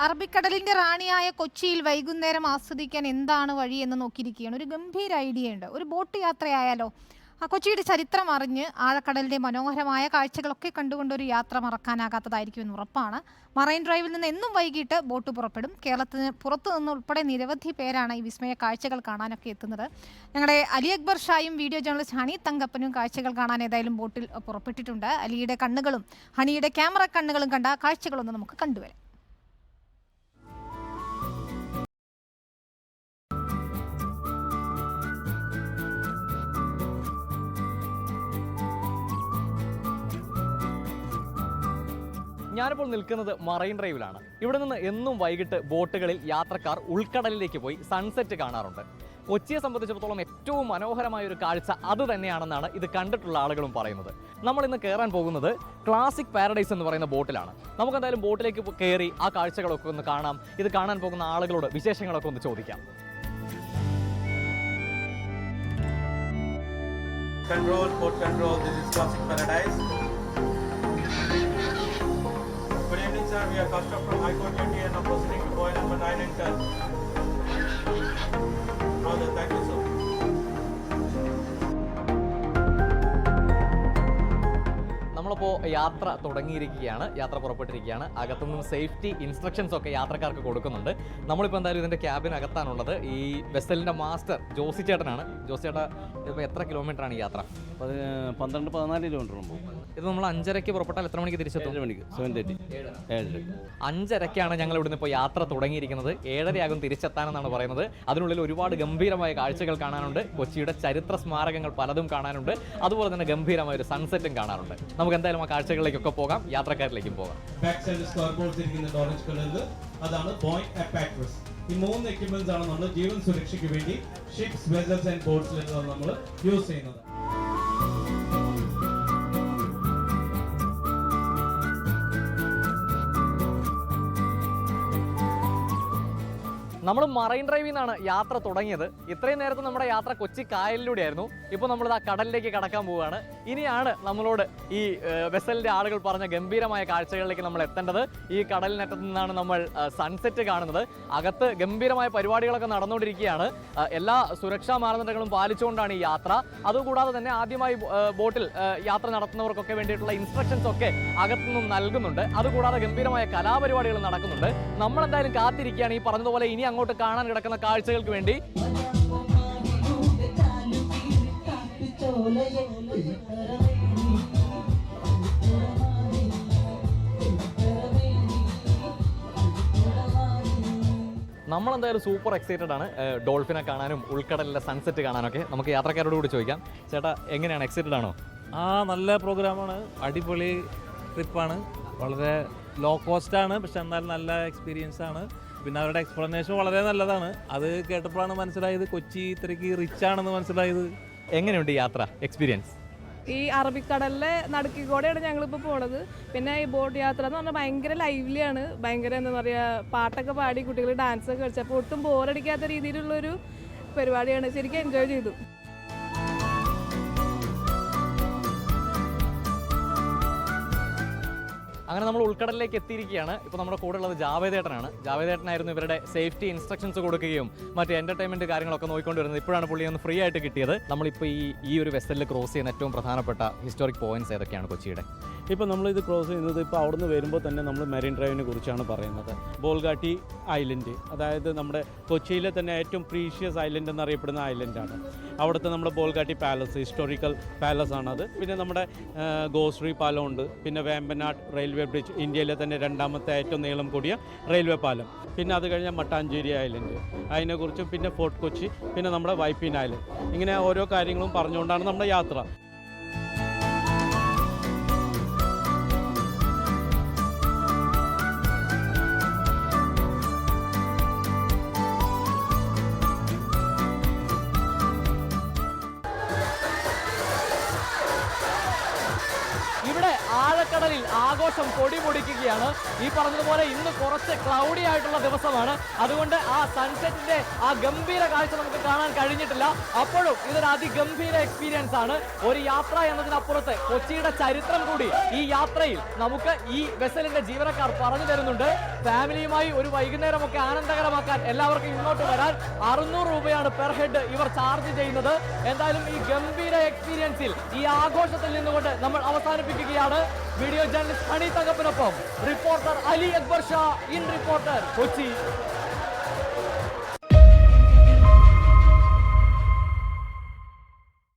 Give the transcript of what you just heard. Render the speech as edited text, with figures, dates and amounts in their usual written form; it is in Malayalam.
അറബിക്കടലിന്റെ റാണിയായ കൊച്ചിയിൽ വൈകുന്നേരം ആസ്വദിക്കാൻ എന്താണ് വഴിയെന്ന് നോക്കിയിരിക്കുകയാണ്. ഒരു ഗംഭീര ഐഡിയ ഉണ്ട്. ഒരു ബോട്ട് യാത്രയായാലോ? കൊച്ചിയുടെ ചരിത്രം അറിഞ്ഞ് ആഴക്കടലിന്റെ മനോഹരമായ കാഴ്ചകളൊക്കെ കണ്ടുകൊണ്ടൊരു യാത്ര മറക്കാനാകാത്തതായിരിക്കുമെന്ന് ഉറപ്പാണ്. മറൈൻ ഡ്രൈവിൽ നിന്ന് എന്നും വൈകിട്ട് ബോട്ട് പുറപ്പെടും. കേരളത്തിന് പുറത്തു നിന്ന് ഉൾപ്പെടെ നിരവധി പേരാണ് ഈ വിസ്മയ കാഴ്ചകൾ കാണാനൊക്കെ എത്തുന്നത്. ഞങ്ങളുടെ അലി അക്ബർ ഷായും വീഡിയോ ജേർണലിസ്റ്റ് ഹണി തങ്കപ്പനും കാഴ്ചകൾ കാണാൻ ഏതായാലും ബോട്ടിൽ പുറപ്പെട്ടിട്ടുണ്ട്. അലിയുടെ കണ്ണുകളും ഹണിയുടെ ക്യാമറ കണ്ണുകളും കണ്ട കാഴ്ചകളൊന്ന് നമുക്ക് കണ്ടുവരാം. ഞാനിപ്പോൾ നിൽക്കുന്നത് മറൈൻ ഡ്രൈവിലാണ്. ഇവിടെ നിന്ന് എന്നും വൈകിട്ട് ബോട്ടുകളിൽ യാത്രക്കാർ ഉൾക്കടലിലേക്ക് പോയി സൺസെറ്റ് കാണാറുണ്ട്. കൊച്ചിയെ സംബന്ധിച്ചിടത്തോളം ഏറ്റവും മനോഹരമായ ഒരു കാഴ്ച അത് തന്നെയാണെന്നാണ് ഇത് കണ്ടിട്ടുള്ള ആളുകളും പറയുന്നത്. നമ്മൾ ഇന്ന് കയറാൻ പോകുന്നത് ക്ലാസിക് പാരഡൈസ് എന്ന് പറയുന്ന ബോട്ടിലാണ്. നമുക്ക് എന്തായാലും ബോട്ടിലേക്ക് കയറി ആ കാഴ്ചകളൊക്കെ ഒന്ന് കാണാം. ഇത് കാണാൻ പോകുന്ന ആളുകളോട് വിശേഷങ്ങളൊക്കെ ഒന്ന് ചോദിക്കാം. Control, port control, this is Classic Paradise. Good evening, sir. We are customer from High Court Duty and are proceeding to buoy number 9 and 10. Brother, thank you, sir. നമ്മളിപ്പോൾ യാത്ര തുടങ്ങിയിരിക്കുകയാണ്, യാത്ര പുറപ്പെട്ടിരിക്കുകയാണ്. അകത്തുനിന്നും സേഫ്റ്റി ഇൻസ്ട്രക്ഷൻസ് ഒക്കെ യാത്രക്കാർക്ക് കൊടുക്കുന്നുണ്ട്. നമ്മളിപ്പോൾ എന്തായാലും ഇതിൻ്റെ ക്യാബിനകത്താണുള്ളത്. ഈ വെസലിൻ്റെ മാസ്റ്റർ ജോസി ചേട്ടനാണ്. ജോസി ചേട്ടാ, ഇപ്പോൾ എത്ര കിലോമീറ്ററാണ് ഈ യാത്ര? 12-14 കിലോമീറ്റർ പോകും. ഇത് നമ്മൾ 5:30 പുറപ്പെട്ടാൽ എത്ര മണിക്ക് തിരിച്ചെത്തും? 7 മണിക്ക് 7:30. 5:30 ഞങ്ങൾ ഇവിടുന്ന് ഇപ്പോൾ യാത്ര തുടങ്ങിയിരിക്കുന്നത്. 7:30 തിരിച്ചെത്താനെന്നാണ് പറയുന്നത്. അതിനുള്ളിൽ ഒരുപാട് ഗംഭീരമായ കാഴ്ചകൾ കാണാനുണ്ട്. കൊച്ചിയുടെ ചരിത്ര സ്മാരകങ്ങൾ പലതും കാണാനുണ്ട്. അതുപോലെ തന്നെ ഗംഭീരമായ ഒരു സൺസെറ്റും കാണാറുണ്ട്. നമുക്ക് എന്തായാലും ആ കാഴ്ചകളിലേക്കൊക്കെ പോകാം, യാത്രക്കാരിലേക്കും പോകാം. അതാണ് ബോയിങ് അപ്പാക്ട്രസ്. ഈ 3 എക്യുപ്മെന്റ്സ് ആണ് നമ്മൾ ജീവൻ സുരക്ഷയ്ക്ക് വേണ്ടി ഷിപ്സ്, വെസൽസ് ആൻഡ് ബോട്ട്സിൽ നമ്മൾ യൂസ് ചെയ്യുന്നത്. നമ്മൾ മറൈൻ ഡ്രൈവിൽ നിന്നാണ് യാത്ര തുടങ്ങിയത്. ഇത്രയും നേരത്തെ നമ്മുടെ യാത്ര കൊച്ചി കായലിലൂടെയായിരുന്നു. ഇപ്പോൾ നമ്മളിത് ആ കടലിലേക്ക് കടക്കാൻ പോവുകയാണ്. ഇനിയാണ് നമ്മളോട് ഈ വെസലിൻ്റെ ആളുകൾ പറഞ്ഞ ഗംഭീരമായ കാഴ്ചകളിലേക്ക് നമ്മൾ എത്തേണ്ടത്. ഈ കടലിനറ്റത്ത് നിന്നാണ് നമ്മൾ സൺസെറ്റ് കാണുന്നത്. അകത്ത് ഗംഭീരമായ പരിപാടികളൊക്കെ നടന്നുകൊണ്ടിരിക്കുകയാണ്. എല്ലാ സുരക്ഷാ മാനദണ്ഡങ്ങളും പാലിച്ചുകൊണ്ടാണ് ഈ യാത്ര. അതുകൂടാതെ തന്നെ ആദ്യമായി ബോട്ടിൽ യാത്ര നടത്തുന്നവർക്കൊക്കെ വേണ്ടിയിട്ടുള്ള ഇൻസ്ട്രക്ഷൻസ് ഒക്കെ അകത്തുനിന്നും നൽകുന്നുണ്ട്. അതുകൂടാതെ ഗംഭീരമായ കലാപരിപാടികൾ നടക്കുന്നുണ്ട്. നമ്മളെന്തായാലും കാത്തിരിക്കുകയാണ് ഈ പറഞ്ഞതുപോലെ ഇനി അങ്ങോട്ട് കാണാൻ കിടക്കുന്ന കാഴ്ചകൾക്ക് വേണ്ടി. നമ്മളെന്തായാലും സൂപ്പർ എക്സൈറ്റഡ് ആണ് ഡോൾഫിനെ കാണാനും ഉൾക്കടലിലെ സൺസെറ്റ് കാണാനൊക്കെ. നമുക്ക് യാത്രക്കാരോട് കൂടി ചോദിക്കാം. ചേട്ടാ, എങ്ങനെയാണ്, എക്സൈറ്റഡ് ആണോ? നല്ല പ്രോഗ്രാമാണ്, അടിപൊളി ട്രിപ്പാണ്. വളരെ ലോ കോസ്റ്റ് ആണ്, പക്ഷെ എന്നാലും നല്ല എക്സ്പീരിയൻസ് ആണ്. പിന്നെ അവരുടെ എക്സ്പ്ലനേഷൻ വളരെ നല്ലതാണ്. അത് കേട്ടപ്പോഴാണ് മനസ്സിലായത് കൊച്ചി ഇത്രയ്ക്ക് റിച്ച് ആണെന്ന് മനസ്സിലായത്. എങ്ങനെയുണ്ട് ഈ യാത്ര എക്സ്പീരിയൻസ്? ഈ അറബിക്കടലിലെ നടുക്കിക്കൂടെയാണ് ഞങ്ങളിപ്പോൾ പോണത്. പിന്നെ ഈ ബോട്ട് യാത്ര എന്ന് പറഞ്ഞാൽ ഭയങ്കര ലൈവ്ലിയാണ്. ഭയങ്കര എന്താ പറയുക, പാട്ടൊക്കെ പാടി കുട്ടികൾ ഡാൻസ് ഒക്കെ കളിച്ചപ്പോൾ ഒട്ടും ബോറടിക്കാത്ത രീതിയിലുള്ളൊരു പരിപാടിയാണ്. ശരിക്കും എൻജോയ് ചെയ്തു. അങ്ങനെ നമ്മൾ ഉൾക്കടലിലേക്ക് എത്തിയിരിക്കുകയാണ്. ഇപ്പോൾ നമ്മുടെ കൂടെ ഉള്ളത് ജാവേദേട്ടനാണ്. ജാവേദേട്ടനായിരുന്നു ഇവരുടെ സേഫ്റ്റി ഇൻസ്ട്രക്ഷൻസ് കൊടുക്കുകയും മറ്റ് എൻ്റർടൈൻമെൻറ്റ് കാര്യങ്ങളൊക്കെ നോക്കിക്കൊണ്ടിരുന്നത്. ഇപ്പോഴാണ് പുള്ളി ഒന്ന് ഫ്രീ ആയിട്ട് കിട്ടിയത്. നമ്മളിപ്പോൾ ഈ ഒരു വെസലിൽ ക്രോസ് ചെയ്യുന്ന ഏറ്റവും പ്രധാനപ്പെട്ട ഹിസ്റ്റോറിക് പോയിന്റ്സ് ഏതൊക്കെയാണ് കൊച്ചിയുടെ? ഇപ്പോൾ നമ്മളിത് ക്രോസ് ചെയ്യുന്നത് ഇപ്പോൾ അവിടുന്ന് വരുമ്പോൾ തന്നെ നമ്മൾ മെറൈൻ ഡ്രൈവിനെ കുറിച്ചാണ് പറയുന്നത്. ബോൾഗാട്ടി ഐലൻഡ്, അതായത് നമ്മുടെ കൊച്ചിയിലെ തന്നെ ഏറ്റവും പ്രീഷ്യസ് ഐലൻഡ് എന്നറിയപ്പെടുന്ന ഐലൻഡാണ്. അവിടുത്തെ നമ്മുടെ ബോൾഗാട്ടി പാലസ്, ഹിസ്റ്റോറിക്കൽ പാലസ് ആണത്. പിന്നെ നമ്മുടെ ഗോശ്രീ പാലമുണ്ട്. പിന്നെ വേമ്പനാട് റെയിൽവേ ബ്രിഡ്ജ്, ഇന്ത്യയിലെ തന്നെ 2ാമത്തെ ഏറ്റവും നീളം കൂടിയ റെയിൽവേ പാലം. പിന്നെ അത് കഴിഞ്ഞാൽ മട്ടാഞ്ചേരി ഐലൻഡ്, അതിനെക്കുറിച്ചും പിന്നെ ഫോർട്ട് കൊച്ചി, പിന്നെ നമ്മുടെ വൈപ്പിൻ ഐലൻഡ്. ഇങ്ങനെ ഓരോ കാര്യങ്ങളും പറഞ്ഞുകൊണ്ടാണ് നമ്മുടെ യാത്ര. ഇവിടെ ആഴക്കടലിൽ ആഘോഷം പൊടിപൊടിക്കുകയാണ്. ഈ പറഞ്ഞതുപോലെ ഇന്ന് കുറച്ച് ക്ലൗഡി ആയിട്ടുള്ള ദിവസമാണ്. അതുകൊണ്ട് ആ സൺസെറ്റിന്റെ ആ ഗംഭീര കാഴ്ച നമുക്ക് കാണാൻ കഴിഞ്ഞിട്ടില്ല. അപ്പോഴും ഇതൊരു അതിഗംഭീര എക്സ്പീരിയൻസ് ആണ്. ഒരു യാത്ര എന്നതിനപ്പുറത്ത് കൊച്ചിയുടെ ചരിത്രം കൂടി ഈ യാത്രയിൽ നമുക്ക് ഈ വെസലിന്റെ ജീവനക്കാർ പറഞ്ഞു തരുന്നുണ്ട്. ഫാമിലിയുമായി ഒരു വൈകുന്നേരമൊക്കെ ആനന്ദകരമാക്കാൻ എല്ലാവർക്കും ഇങ്ങോട്ട് വരാൻ 600 രൂപയാണ് പെർ ഹെഡ് ഇവർ ചാർജ് ചെയ്യുന്നത്. എന്തായാലും ഈ ഗംഭീര എക്സ്പീരിയൻസിൽ ഈ ആഘോഷത്തിൽ നിന്നുകൊണ്ട് നമ്മൾ അവസാനിപ്പിക്കുകയാണ്. വീഡിയോ ജേർണലിസ്റ്റ് ഹണി തങ്കപ്പനൊപ്പം reporter Ali Akbar Shah in reporter Kochi.